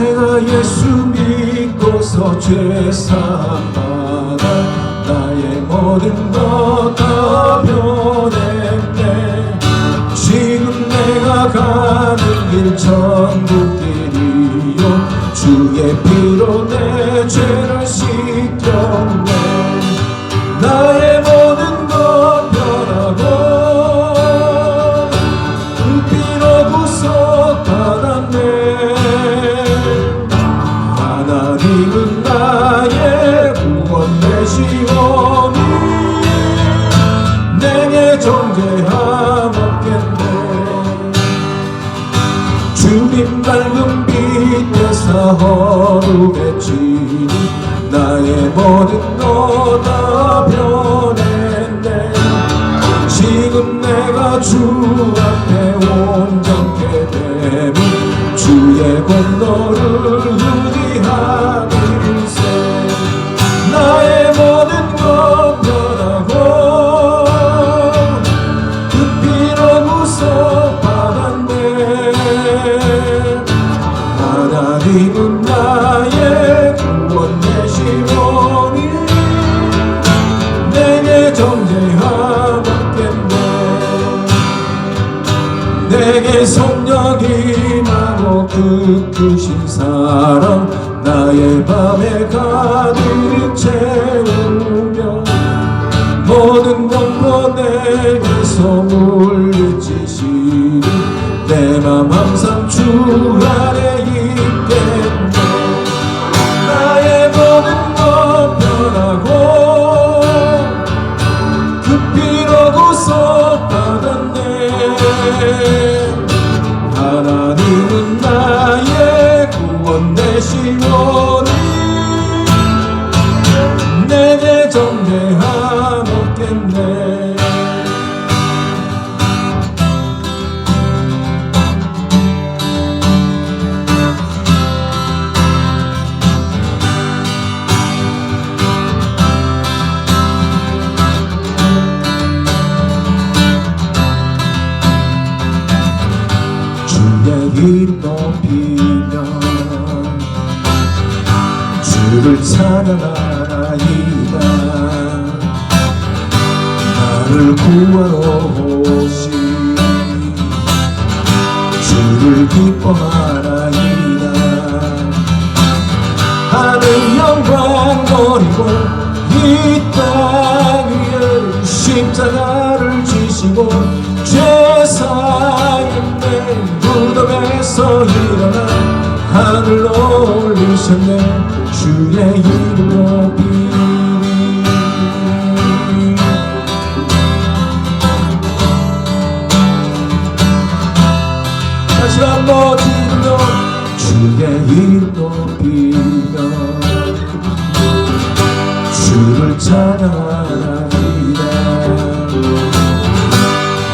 내가 예수 믿고서 죄 사함받아 나의 모든 것 다 변했네. 지금 내가 가는 길 천국 길이요 주의 피로 내 죄를 씻겼네. 나의 모든 것 변하고 그 피로 구속받았네. 하나님은 나의 구원 되시오니 내게 정죄함 없겠네. 주님 밝은 빛에서 거룩해지니 나의 모든 것 다 변했네. 지금 내가 주 앞에 온전케 되면 주의 공로를 의지하길세. 나의 모든 것 변하고 그 피로 구속받았네. 하나님은 나의 구원 되시오니 내게 정죄함 없겠네. 내게 성령이 임하고 그 크신 사랑 나의 밤에 가득 채우며 모든 공포 내게서 물리치시니 내 맘 항상 주 안에 있겠네. 나의 모든 것 변하고 그 피로 구속받았네. 하나님은 나의 구원 되시오니 내게 정죄함 없겠네. 주의 이름 높이며 주를 찬양하나이다. 나를 구하러 오신 주를 기뻐하나이다. 하늘 영광 버리고 이 땅 위에 십자가를 지시고 죄사했네. 무덤에서 일어나 하늘로 올리셨네. 주의 이름 높이리. 다시 한번 주여 주의 이름 높이며 주를 찬양하나이다.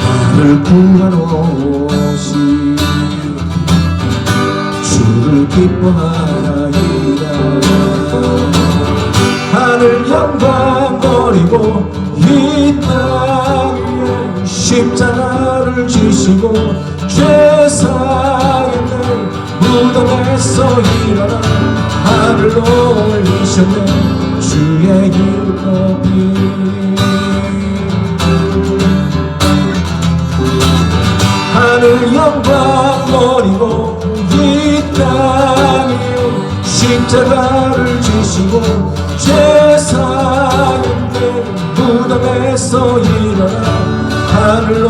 나를 구하러 오신 주를 기뻐하나이다. 하늘 영광 버리고 이 땅 위에 십자가를 지시고 죄사했네. 무덤에서 일어나 하늘로 올리셨네. 주의 이름 높이리. 하늘 영광 버리고 이 땅 위에 십자가를 지시고 죄사했네. 무덤에서 일어나 하늘로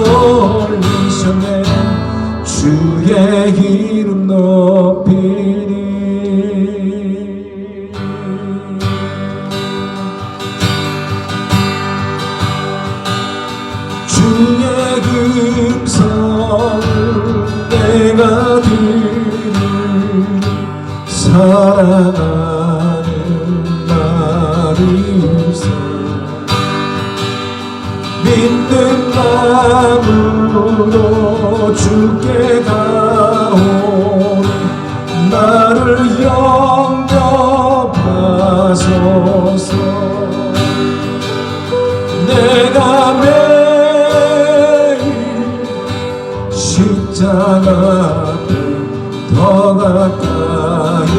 올리셨네. 주의 이름 높이리. 주의 음성을 내가 들으니 사랑하는 나리세. 믿는 마음으로 주께 가오니 나를 영접하소서. 내가 매일 십자가 앞에 더 가까이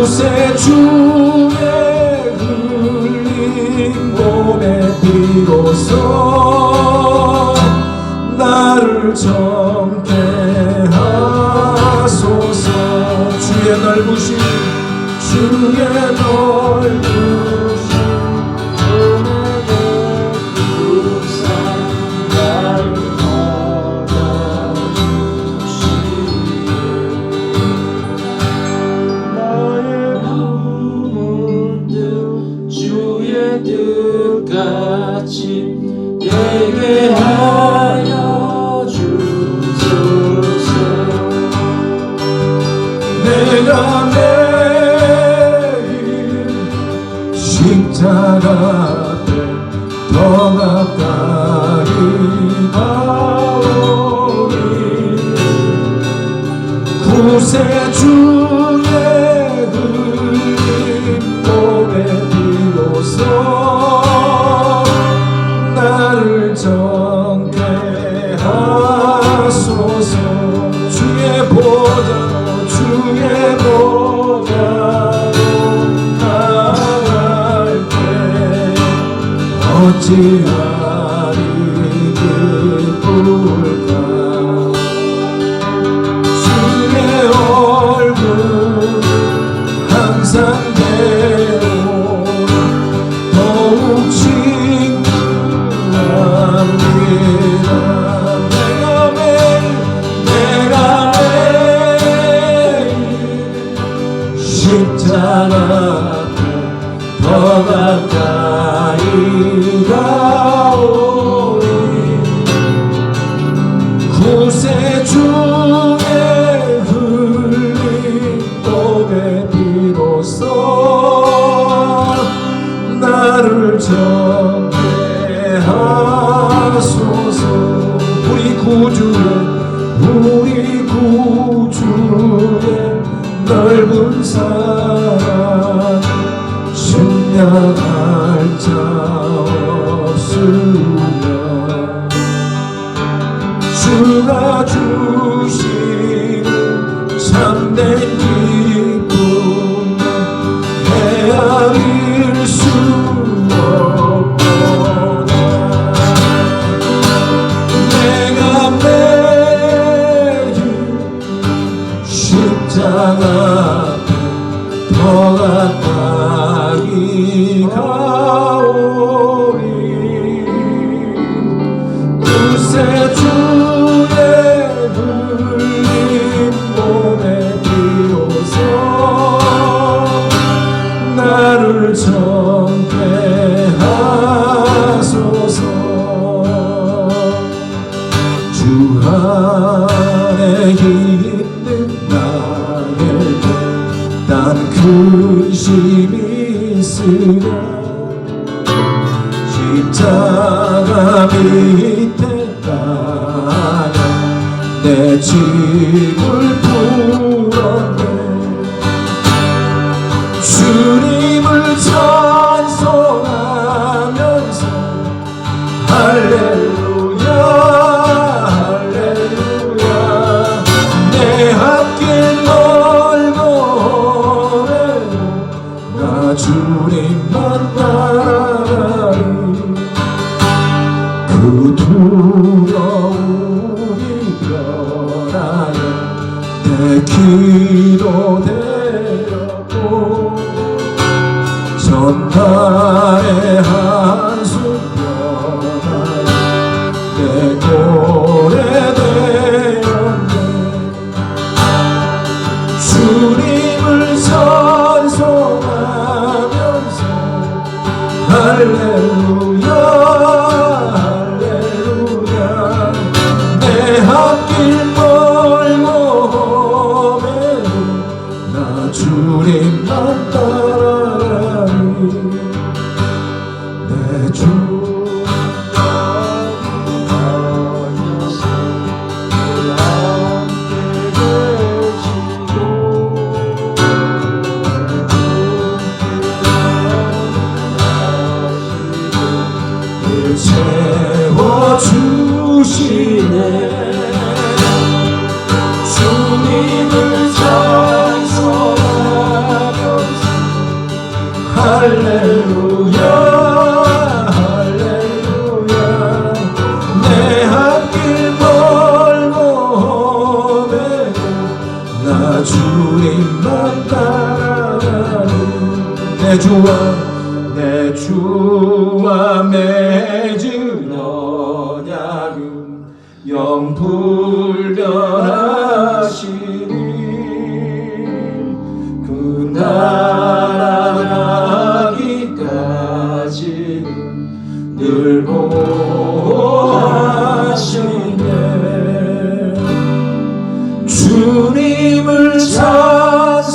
구세주의 흘린 몸의 피로써 나를 정케 하소서. 주의 넓으신 뜻같이 되게 하여 주소서. 내가 매일 십자가 앞에 더 가까이 가오니 구세주의 흘린 몸의 피로써 나를 정케 하소서. 주의 보좌로 나갈 때 어찌하리 기쁠까. 주의 얼굴 항상 배우나 더욱 친구합니다. 내가 매일 십자가 앞에 더 가까이 가오니 구세주의 흘린 몸의 피로써 나를 정케 하소서. 우리 구주의 넓은 사랑 증명할 자 없으며 주가 주시는 참된 기쁨 헤아릴 수 없도다. 내가 매일 십자가 앞에 더 가까이 가오니 구세주의 흘린 몸의 피로써 나를 정케 하소서. 주 안에 있는 나에게 난 근심이 있으랴. 십자가 밑에 나가 내 짐을 풀었네. 주님을 찬송하면서 할렐루야 할렐루야. 내 앞길 멀고 오래도 나 주님만 따라가리. 그 두려움이 변하여 내 기도 되었고 전날의 한숨 변하여 내 노래 되었네. 주님을 찬송하면서 할렐루야 할렐루야. 내 앞길 멀고 오매도 나 주님만 따라가리. 내 주 채워주시네. 주님을 찬송하면서 주님만 따라가는 내 주와 맺은 언약은 영불변하시니 그 날아가기까지는 늘 보호하시네. 주님을 찬송하면서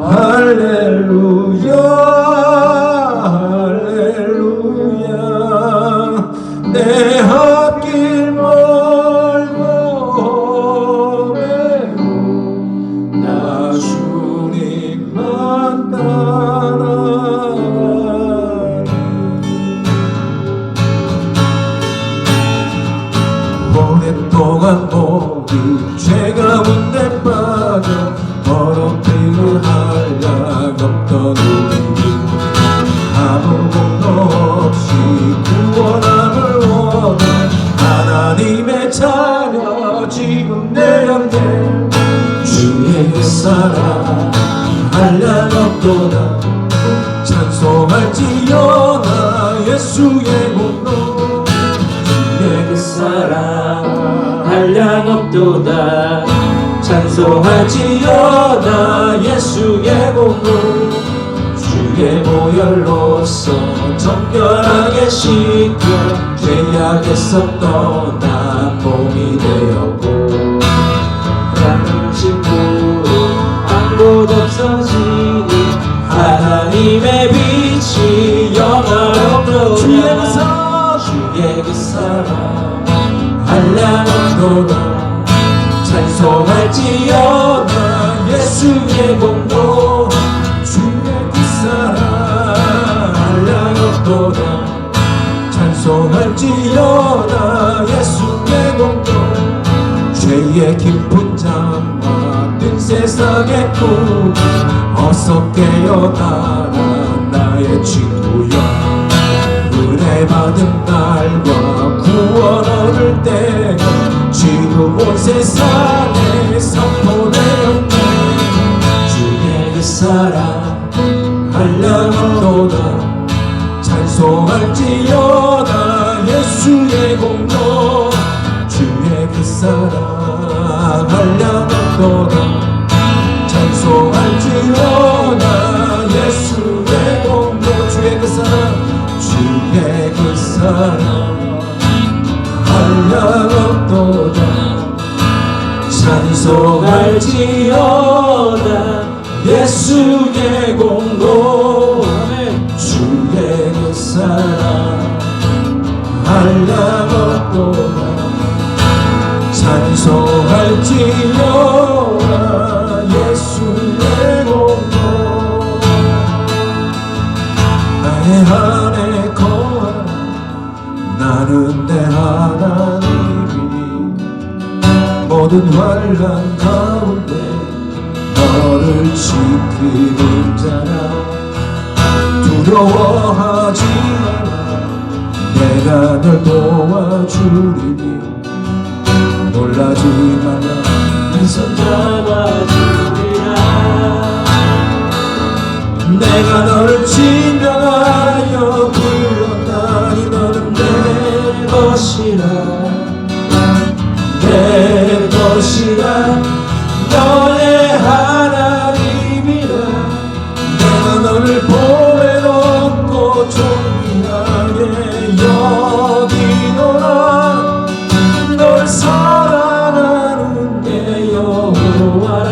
할렐루야 할렐루야 내 앞길 멀고 매우 나 주님만 따라가네. 오랫동안 모두 죄 가운데 빠져 더럽히고 한량 없던 우리 아무 공도 없이 구원함을 얻어 하나님의 자녀 지금 내 옆에 주의 그 사랑 한량 없도다 찬송할지어다 예수의 공로 주의 그 사랑 한량 없도다 찬송할지어다 예수의 공로 주의 보혈로서 정결하게 씻겨 죄악에서 떠나 몸이 되었고 땅을 짚고 아무도 없어지니 하나님의 빛이 영화롭도다 주의 그 사랑 한량 없도다 찬송할지어다 예수의 공로 주의 그 사랑 한량 없도다 찬송할지어다 예수의 공로 죄의 깊은 잠과 뜬 세상의 꿈 어서 깨어나라 나의 친구여 은혜 받은 날과 구원 얻을 때가 지금 온 세상에 선포되었네. 주의 그 사랑 한량 없도다 찬송할지어다 예수의 공로 주의 그 사랑 한량 없도다 찬송할지어다 예수의 공로 주의 그 사랑 주의 그 사랑 한량 없도다 찬송할지어다 예수의 공로 주의 그 사랑 한량 없도다 찬송할지어다 예수의 공로 나의 안에 거하라 나는 내 하나님이니 모든 환난 가운데 너를 지키는 자라 두려워하지 마라 내가 널 도와주리니 놀라지 말라 네 손 잡아주리라 내가 너를 진정하여 불렀다니 너는 내 것이라 내 것이라 너의 하나님이라 내가 너를 보배롭고 존귀하게 여기노라 널 사랑하는 내 여호와라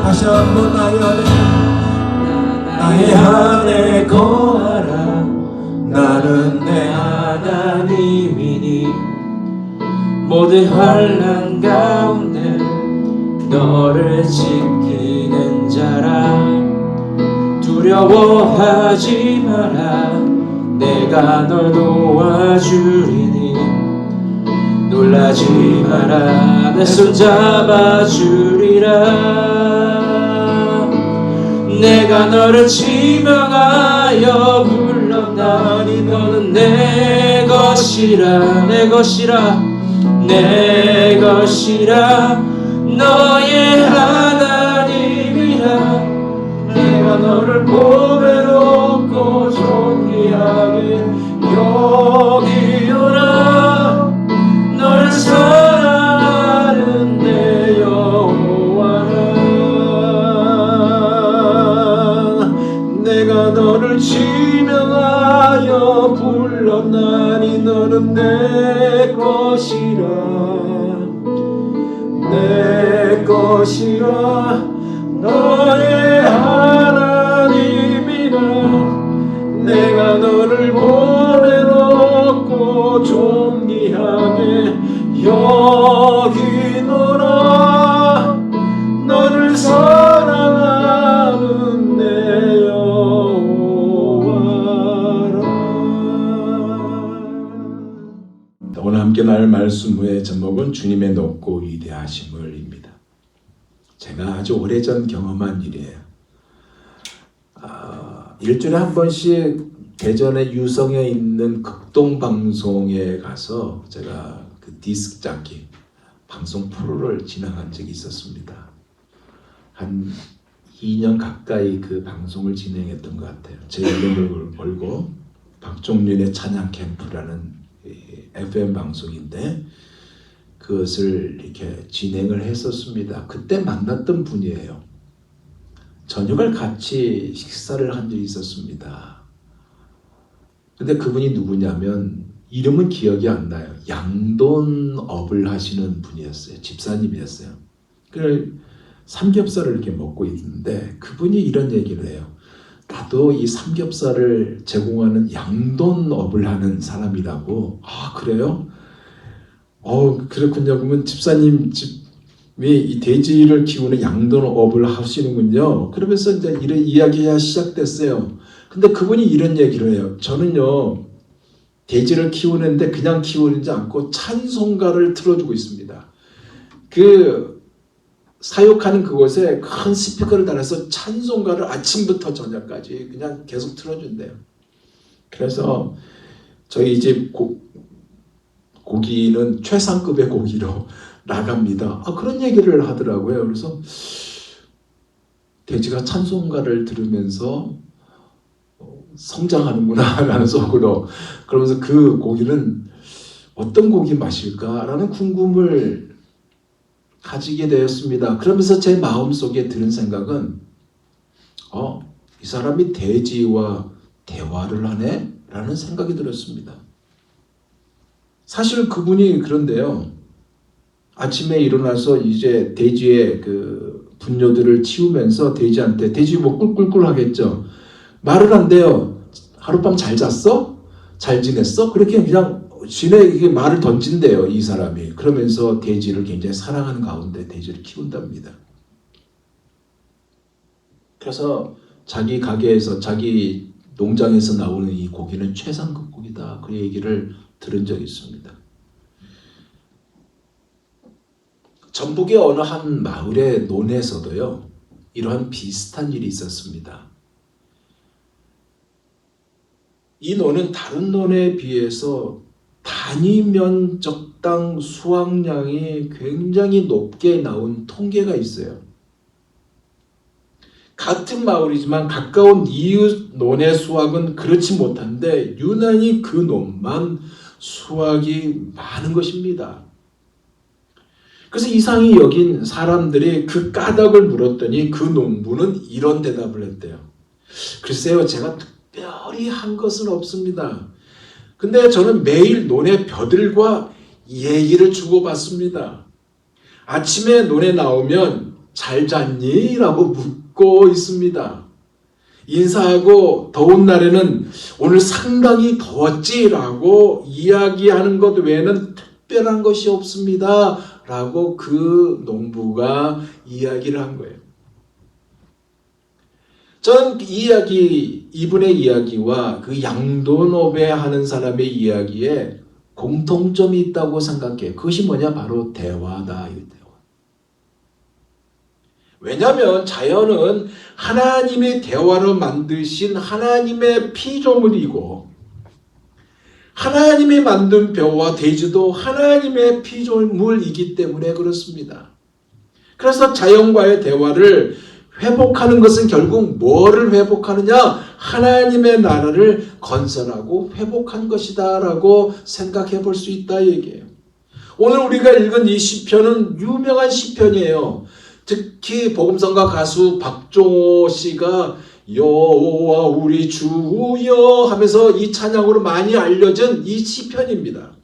다시 한번 나의 안에 거하라 나는 내 하나님이니 모든 환난 가운데 너를 지키는 자라 두려워하지 마라 내가 널 도와주리니 놀라지 마라 내 손 잡아주리라 내가 너를 지명하여 불렀나니 너는 내 것이라 내 것이라 내 것이라 너의 하나님이라 내가 너를 보배롭고 존귀하게 여기노라 너를 사랑하는 내 여호와라 내가 너를 지명하여 불렀나니 너는 내 것이라 너의 하나님이라 내가 너를 보배롭고 존귀하게 여기노라 너를 사랑하는 내 여호와라. 오늘 함께 나눌 말씀의 제목은 주님의 높고 위대하심을입니다. 제가 아주 오래전 경험한 일이에요. 일주일에 한 번씩 대전의 유성에 있는 극동방송에 가서 제가 그 디스크 잡기 방송 프로를 진행한 적이 있었습니다. 한 2년 가까이 그 방송을 진행했던 것 같아요. 제 이름을 걸고 박종륜의 찬양 캠프라는 FM 방송인데 그것을 이렇게 진행을 했었습니다. 그때 만났던 분이에요. 저녁을 같이 식사를 한 적이 있었습니다. 근데 그분이 누구냐면 이름은 기억이 안 나요. 양돈업을 하시는 분이었어요. 집사님이었어요. 그래 삼겹살을 이렇게 먹고 있는데 그분이 이런 얘기를 해요. 나도 이 삼겹살을 제공하는 양돈업을 하는 사람이라고. 아 그래요? 그렇군요. 그러면 집사님 집이 이 돼지를 키우는 양돈업을 하시는군요. 그러면서 이제 이런 이야기가 시작됐어요. 근데 그분이 이런 얘기를 해요. 저는요 돼지를 키우는데 그냥 키우지 않고 찬송가를 틀어주고 있습니다. 그 사역하는 그곳에 큰 스피커를 달아서 찬송가를 아침부터 저녁까지 그냥 계속 틀어준대요. 그래서 저희 집 고기는 최상급의 고기로 나갑니다. 그런 얘기를 하더라고요. 그래서 돼지가 찬송가를 들으면서 성장하는구나 라는 속으로 그러면서 그 고기는 어떤 고기 맛일까라는 궁금을 가지게 되었습니다. 그러면서 제 마음속에 드는 생각은 이 사람이 돼지와 대화를 하네? 라는 생각이 들었습니다. 사실 그분이 그런데요. 아침에 일어나서 이제 돼지의 그 분뇨들을 치우면서 돼지한테 돼지 뭐 꿀꿀꿀 하겠죠. 말을 한대요. 하룻밤 잘 잤어? 잘 지냈어? 그렇게 그냥 지네에게 말을 던진대요. 이 사람이. 그러면서 돼지를 굉장히 사랑하는 가운데 돼지를 키운답니다. 그래서 자기 가게에서 자기 농장에서 나오는 이 고기는 최상급 고기다. 그 얘기를 들은 적이 있습니다. 전북의 어느 한 마을의 논에서도요. 이러한 비슷한 일이 있었습니다. 이 논은 다른 논에 비해서 단위 면적당 수확량이 굉장히 높게 나온 통계가 있어요. 같은 마을이지만 가까운 이웃 논의 수확은 그렇지 못한데 유난히 그 논만 수확이 많은 것입니다. 그래서 이상히 여긴 사람들이 그 까닭을 물었더니 그 농부는 이런 대답을 했대요. 글쎄요, 제가 특별히 한 것은 없습니다. 근데 저는 매일 논의 벼들과 얘기를 주고받습니다. 아침에 논에 나오면 잘 잤니? 라고 묻고 있습니다. 인사하고 더운 날에는 오늘 상당히 더웠지? 라고 이야기하는 것 외에는 특별한 것이 없습니다. 라고 그 농부가 이야기를 한 거예요. 저는 이분의 이야기와 그 양돈업에 하는 사람의 이야기에 공통점이 있다고 생각해요. 그것이 뭐냐? 바로 대화다. 대화. 왜냐하면 자연은 하나님의 대화로 만드신 하나님의 피조물이고 하나님이 만든 벼와 돼지도 하나님의 피조물이기 때문에 그렇습니다. 그래서 자연과의 대화를 회복하는 것은 결국 뭐를 회복하느냐? 하나님의 나라를 건설하고 회복한 것이다 라고 생각해 볼 수 있다 얘기예요. 오늘 우리가 읽은 이 시편은 유명한 시편이에요. 특히 복음성가 가수 박종호 씨가 여호와 우리 주여 하면서 이 찬양으로 많이 알려진 이 시편입니다.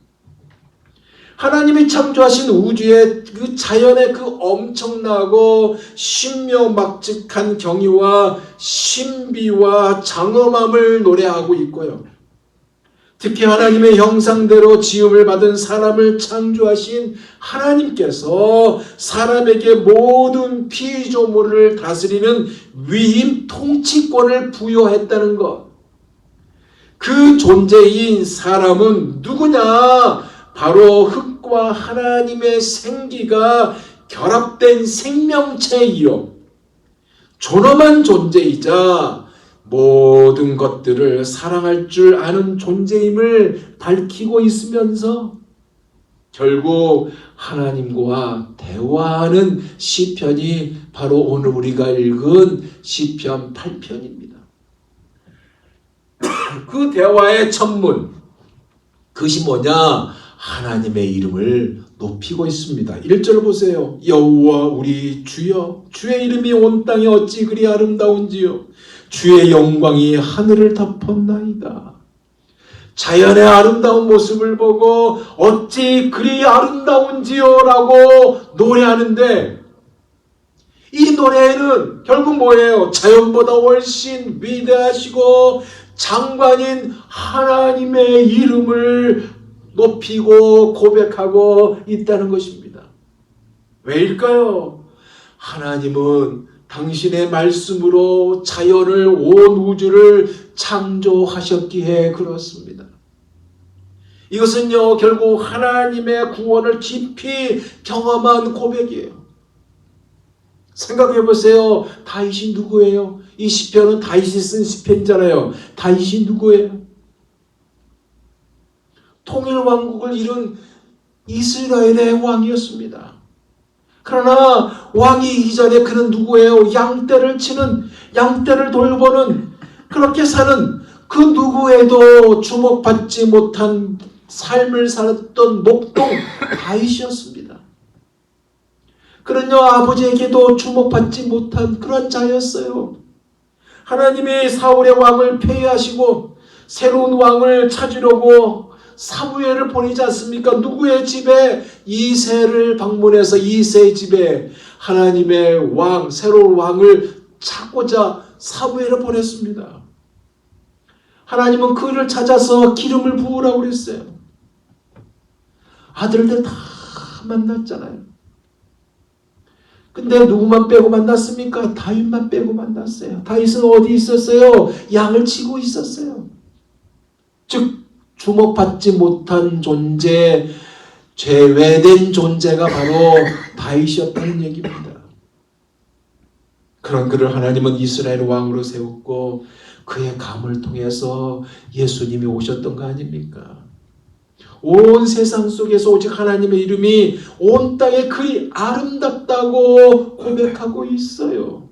하나님이 창조하신 우주의 그 자연의 그 엄청나고 신묘막측한 경이와 신비와 장엄함을 노래하고 있고요. 특히 하나님의 형상대로 지음을 받은 사람을 창조하신 하나님께서 사람에게 모든 피조물을 다스리는 위임 통치권을 부여했다는 것. 그 존재인 사람은 누구냐? 바로 흙과 하나님의 생기가 결합된 생명체이요 존엄한 존재이자 모든 것들을 사랑할 줄 아는 존재임을 밝히고 있으면서 결국 하나님과 대화하는 시편이 바로 오늘 우리가 읽은 시편 8편입니다. 그 대화의 첫문, 그것이 뭐냐? 하나님의 이름을 높이고 있습니다. 1절 보세요. 여호와 우리 주여, 주의 이름이 온 땅에 어찌 그리 아름다운지요. 주의 영광이 하늘을 덮었나이다. 자연의 아름다운 모습을 보고 어찌 그리 아름다운지요 라고 노래하는데, 이 노래는 결국 뭐예요? 자연보다 훨씬 위대하시고 장관인 하나님의 이름을 높이고 고백하고 있다는 것입니다. 왜일까요? 하나님은 당신의 말씀으로 자연을, 온 우주를 창조하셨기에 그렇습니다. 이것은요, 결국 하나님의 구원을 깊이 경험한 고백이에요. 생각해 보세요. 다윗이 누구예요? 이 시편은 다윗이 쓴 시편이잖아요. 다윗이 누구예요? 통일왕국을 이룬 이스라엘의 왕이었습니다. 그러나 왕이 이전에 그는 누구예요? 양떼를 치는, 양떼를 돌보는, 그렇게 사는 그 누구에도 주목받지 못한 삶을 살았던 목동 다윗이었습니다. 그는요, 아버지에게도 주목받지 못한 그런 자였어요. 하나님이 사울의 왕을 폐위하시고 새로운 왕을 찾으려고 사무엘을 보내지 않습니까? 누구의 집에? 이새를 방문해서 이새의 집에 하나님의 왕, 새로운 왕을 찾고자 사무엘을 보냈습니다. 하나님은 그를 찾아서 기름을 부으라고 그랬어요. 아들들 다 만났잖아요. 근데 누구만 빼고 만났습니까? 다윗만 빼고 만났어요. 다윗은 어디 있었어요? 양을 치고 있었어요. 즉 주목받지 못한 존재, 제외된 존재가 바로 다윗이었다는 얘기입니다. 그런 그를 하나님은 이스라엘 왕으로 세웠고 그의 감을 통해서 예수님이 오셨던 거 아닙니까? 온 세상 속에서 오직 하나님의 이름이 온 땅에 그리 아름답다고 고백하고 있어요.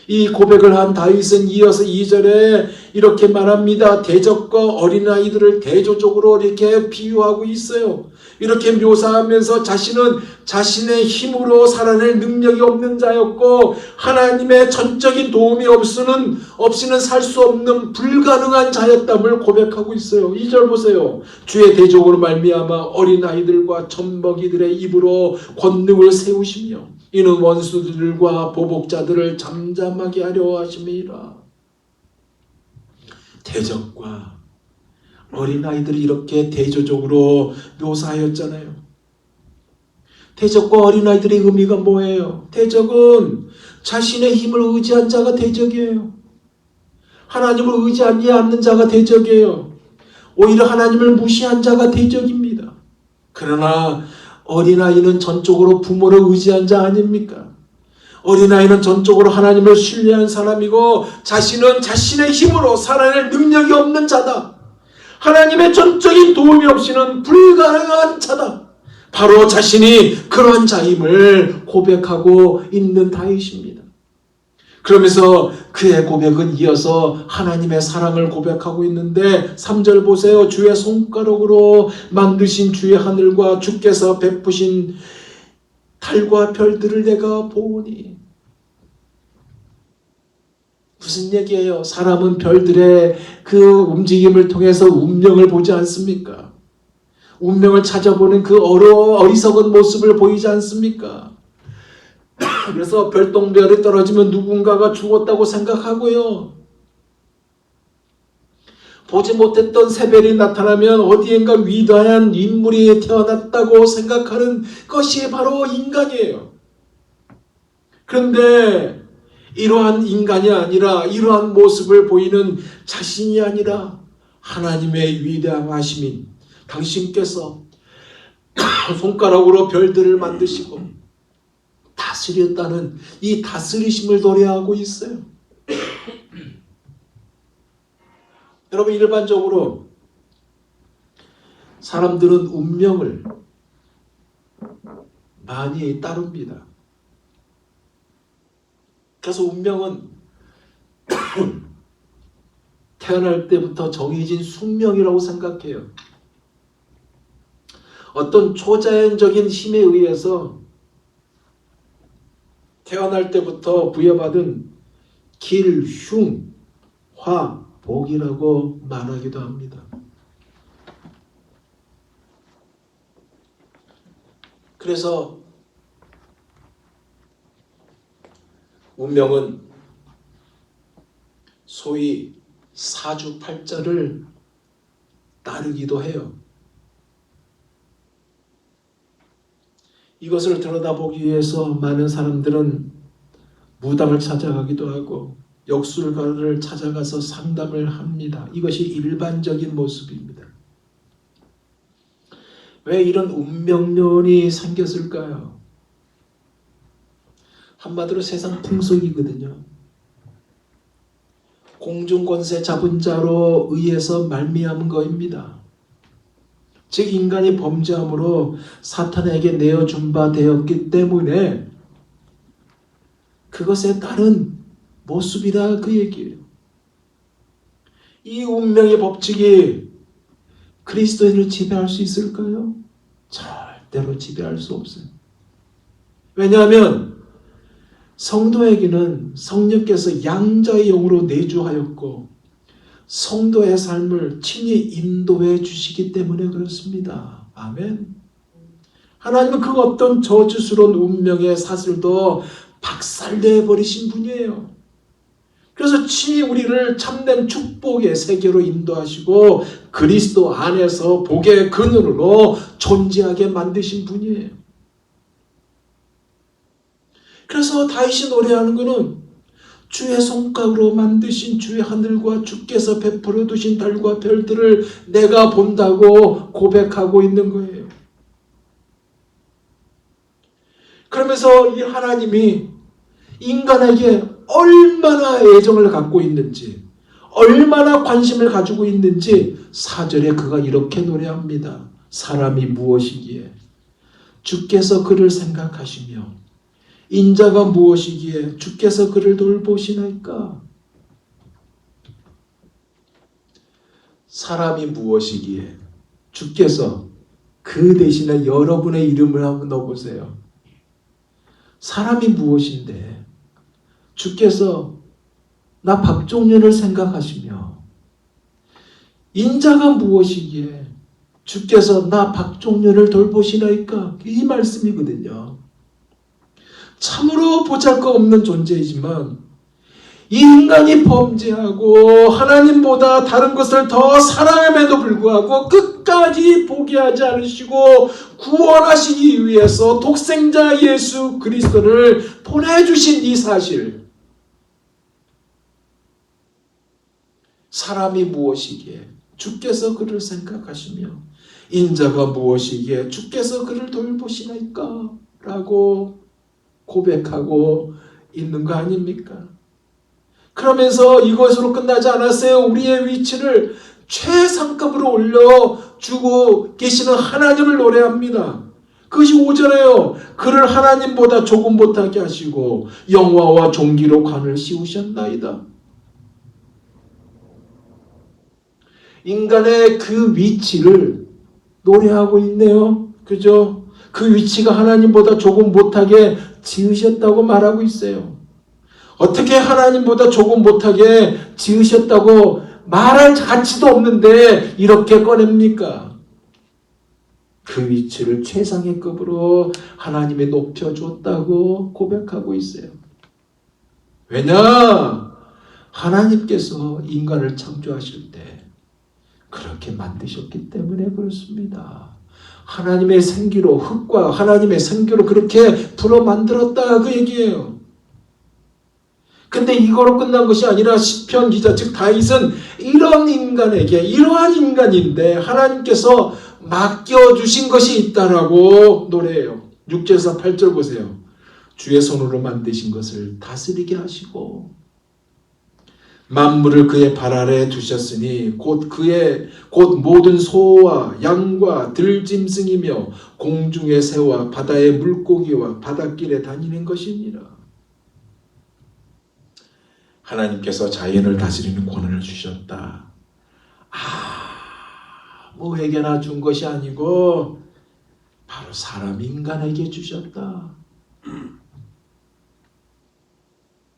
이 고백을 한 다윗은 이어서 2절에 이렇게 말합니다. 대적과 어린아이들을 대조적으로 이렇게 비유하고 있어요. 이렇게 묘사하면서 자신은 자신의 힘으로 살아낼 능력이 없는 자였고 하나님의 전적인 도움이 없이는 살 수 없는 불가능한 자였담을 고백하고 있어요. 2절 보세요. 주의 대적으로 말미암아 어린아이들과 젖먹이들의 입으로 권능을 세우시며 이는 원수들과 보복자들을 잠잠하게 하려 하심이라. 대적과 어린아이들이 이렇게 대조적으로 묘사하였잖아요. 대적과 어린아이들의 의미가 뭐예요? 대적은 자신의 힘을 의지한 자가 대적이에요. 하나님을 의지하지 않는 자가 대적이에요. 오히려 하나님을 무시한 자가 대적입니다. 그러나 어린아이는 전적으로 부모를 의지한 자 아닙니까? 어린아이는 전적으로 하나님을 신뢰한 사람이고 자신은 자신의 힘으로 살아낼 능력이 없는 자다. 하나님의 전적인 도움이 없이는 불가능한 자다. 바로 자신이 그러한 자임을 고백하고 있는 다윗입니다. 그러면서 그의 고백은 이어서 하나님의 사랑을 고백하고 있는데 3절 보세요. 주의 손가락으로 만드신 주의 하늘과 주께서 베푸신 달과 별들을 내가 보오니. 무슨 얘기예요? 사람은 별들의 그 움직임을 통해서 운명을 보지 않습니까? 운명을 찾아보는 그 어리석은 모습을 보이지 않습니까? 그래서 별똥별이 떨어지면 누군가가 죽었다고 생각하고요. 보지 못했던 새별이 나타나면 어디엔가 위대한 인물이 태어났다고 생각하는 것이 바로 인간이에요. 그런데 이러한 인간이 아니라 이러한 모습을 보이는 자신이 아니라 하나님의 위대하심인 당신께서 손가락으로 별들을 만드시고 다스렸다는 이 다스리심을 노래하고 있어요. 여러분, 일반적으로 사람들은 운명을 많이 따릅니다. 그래서 운명은 태어날 때부터 정해진 숙명이라고 생각해요. 어떤 초자연적인 힘에 의해서 태어날 때부터 부여받은 길, 흉, 화, 복이라고 말하기도 합니다. 그래서 운명은 소위 사주팔자를 따르기도 해요. 이것을 들여다보기 위해서 많은 사람들은 무당을 찾아가기도 하고 역술가를 찾아가서 상담을 합니다. 이것이 일반적인 모습입니다. 왜 이런 운명론이 생겼을까요? 한마디로 세상 풍속이거든요. 공중권세 잡은 자로 의해서 말미암은 것입니다. 즉 인간이 범죄함으로 사탄에게 내어준 바 되었기 때문에 그것에 따른 모습이다 그 얘기예요. 이 운명의 법칙이 그리스도인을 지배할 수 있을까요? 절대로 지배할 수 없어요. 왜냐하면 성도에게는 성령께서 양자의 영으로 내주하였고 성도의 삶을 친히 인도해 주시기 때문에 그렇습니다. 아멘. 하나님은 그 어떤 저주스러운 운명의 사슬도 박살내 버리신 분이에요. 그래서 친히 우리를 참된 축복의 세계로 인도하시고 그리스도 안에서 복의 근원으로 존재하게 만드신 분이에요. 그래서 다윗이 노래하는 것은 주의 손가락으로 만드신 주의 하늘과 주께서 베풀어 두신 달과 별들을 내가 본다고 고백하고 있는 거예요. 그러면서 이 하나님이 인간에게 얼마나 애정을 갖고 있는지, 얼마나 관심을 가지고 있는지 4절에 그가 이렇게 노래합니다. 사람이 무엇이기에 주께서 그를 생각하시며 인자가 무엇이기에 주께서 그를 돌보시나이까. 사람이 무엇이기에 주께서 그 대신에 여러분의 이름을 한번 넣어보세요. 사람이 무엇인데 주께서 나 박종년을 생각하시며 인자가 무엇이기에 주께서 나 박종년을 돌보시나이까. 이 말씀이거든요. 참으로 보잘것없는 존재이지만 이 인간이 범죄하고 하나님보다 다른 것을 더 사랑함에도 불구하고 끝까지 포기하지 않으시고 구원하시기 위해서 독생자 예수 그리스도를 보내주신 이 사실, 사람이 무엇이기에 주께서 그를 생각하시며 인자가 무엇이기에 주께서 그를 돌보시나이까 라고 고백하고 있는 거 아닙니까? 그러면서 이것으로 끝나지 않았어요. 우리의 위치를 최상급으로 올려주고 계시는 하나님을 노래합니다. 그것이 5절에요. 그를 하나님보다 조금 못하게 하시고 영화와 종기로 관을 씌우셨나이다. 인간의 그 위치를 노래하고 있네요. 그죠? 그 위치가 하나님보다 조금 못하게 지으셨다고 말하고 있어요. 어떻게 하나님보다 조금 못하게 지으셨다고 말할 가치도 없는데 이렇게 꺼냅니까? 그 위치를 최상의 급으로 하나님이 높여줬다고 고백하고 있어요. 왜냐? 하나님께서 인간을 창조하실 때 그렇게 만드셨기 때문에 그렇습니다. 하나님의 생기로, 흙과 하나님의 생기로 그렇게 불어 만들었다 그 얘기예요. 근데 이거로 끝난 것이 아니라 시편 기자 즉 다윗은 이런 인간에게 이러한 인간인데 하나님께서 맡겨주신 것이 있다라고 노래해요. 6절에서 8절 보세요. 주의 손으로 만드신 것을 다스리게 하시고 만물을 그의 발 아래에 두셨으니 곧 모든 소와 양과 들짐승이며 공중의 새와 바다의 물고기와 바닷길에 다니는 것이니라. 하나님께서 자연을 다스리는 권한을 주셨다. 아무에게나 준 것이 아니고 바로 사람 인간에게 주셨다.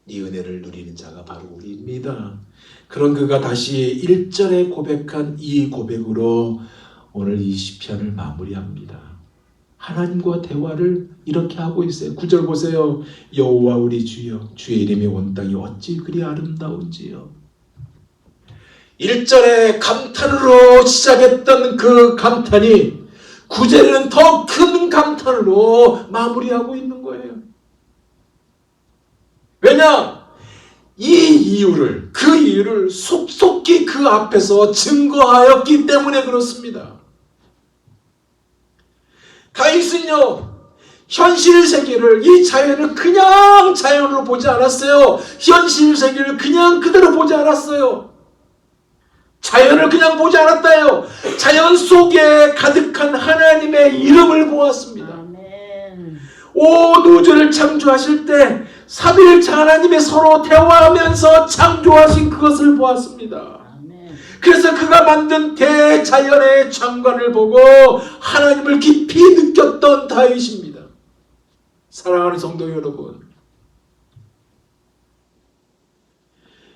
이 은혜를 누리는 자가 바로 우리입니다. 그런 그가 다시 1절에 고백한 이 고백으로 오늘 이 시편을 마무리합니다. 하나님과 대화를 이렇게 하고 있어요. 9절 보세요. 여호와 우리 주여 주의 이름이 온 땅이 어찌 그리 아름다운지요. 1절에 감탄으로 시작했던 그 감탄이 9절에는 더 큰 감탄으로 마무리하고 있는 거예요. 왜냐? 그 이유를 속속히 그 앞에서 증거하였기 때문에 그렇습니다. 다윗은요, 현실 세계를, 이 자연을 그냥 자연으로 보지 않았어요. 현실 세계를 그냥 그대로 보지 않았어요. 자연을 그냥 보지 않았다요. 자연 속에 가득한 하나님의 이름을 보았습니다. 아멘. 온 우주를 창조하실 때 삼위일체 하나님의 서로 대화하면서 창조하신 그것을 보았습니다. 아멘. 그래서 그가 만든 대자연의 장관을 보고 하나님을 깊이 느꼈던 다윗입니다. 사랑하는 성도 여러분,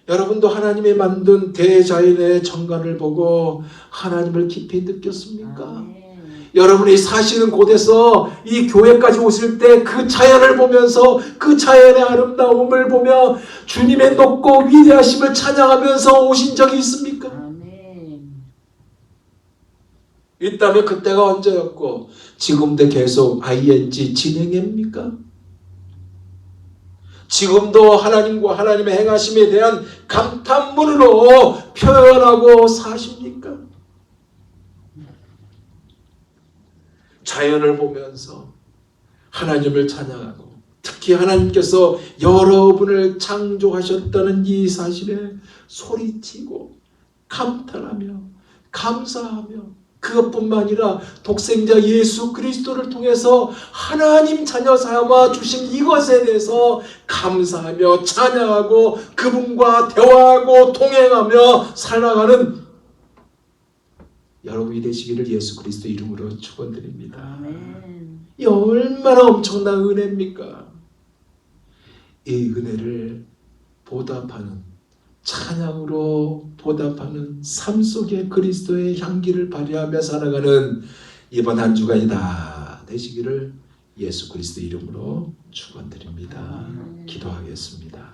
여러분도 하나님이 만든 대자연의 정관을 보고 하나님을 깊이 느꼈습니까? 아멘. 여러분이 사시는 곳에서 이 교회까지 오실 때 그 자연을 보면서 그 자연의 아름다움을 보며 주님의 높고 위대하심을 찬양하면서 오신 적이 있습니까? 아멘. 있다면 그때가 언제였고 지금도 계속 ing 진행입니까? 지금도 하나님과 하나님의 행하심에 대한 감탄문으로 표현하고 사십니까? 자연을 보면서 하나님을 찬양하고 특히 하나님께서 여러분을 창조하셨다는 이 사실에 소리치고 감탄하며 감사하며 그것뿐만 아니라 독생자 예수 그리스도를 통해서 하나님 자녀 삼아 주신 이것에 대해서 감사하며 찬양하고 그분과 대화하고 동행하며 살아가는 여러분이 되시기를 예수 그리스도 이름으로 축원드립니다. 아멘. 이 얼마나 엄청난 은혜입니까? 이 은혜를 보답하는 찬양으로 보답하는 삶 속에 그리스도의 향기를 발휘하며 살아가는 이번 한 주간이 다 되시기를 예수 그리스도 이름으로 축원드립니다. 기도하겠습니다.